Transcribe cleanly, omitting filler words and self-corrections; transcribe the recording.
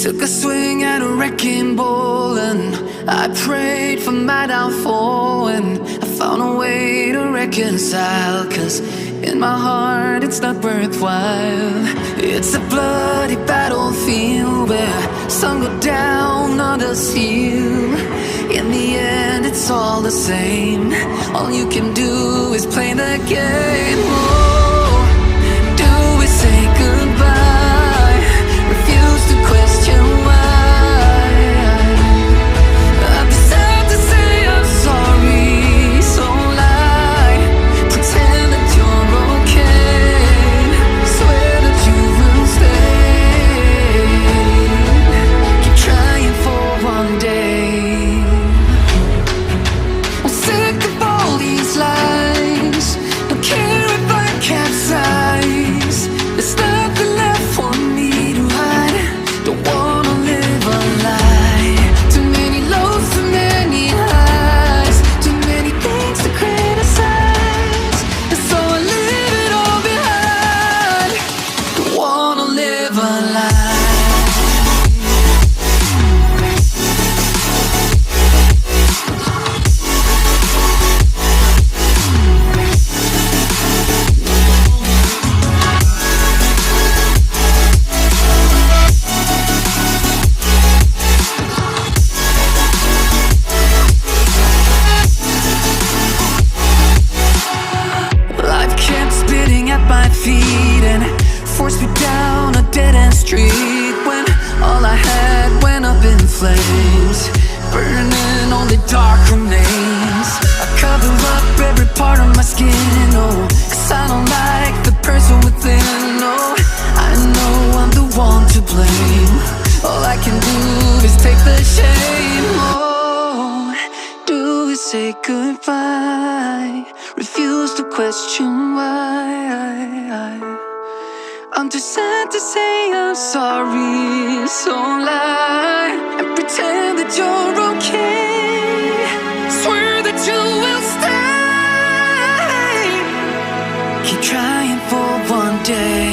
Took a swing at a wrecking ball and I prayed for my downfall, and I found a way to reconcile, 'cause in my heart it's not worthwhile. It's a bloody battlefield where some go down, others heal. In the end it's all the same. All you can do is play the game. Oh, do we say goodbye? Refuse to question why. I'd be sad to say I'm sorry, so lie, pretend that you're okay, swear that you will stay, keep trying for one day. I'm sick of all these lies, don't care if I capsize. There's nothing left for me to hide, don't wanna live a lie. Too many lows, too many highs, too many things to criticize, and so I leave it all behind. Don't wanna live a lie. Life kept spitting at my feet and forced me down a dead-end street, when all I had went up in flames, burning only dark remains. I cover up every part of my skin, oh, 'cause I don't like the person within. Oh, I know I'm the one to blame. All I can do is take the shame. Oh, do we say goodbye? Refuse to question why. I'm too sad to say I'm sorry, so lie and pretend that you're okay, swear that you will stay, keep trying for one day.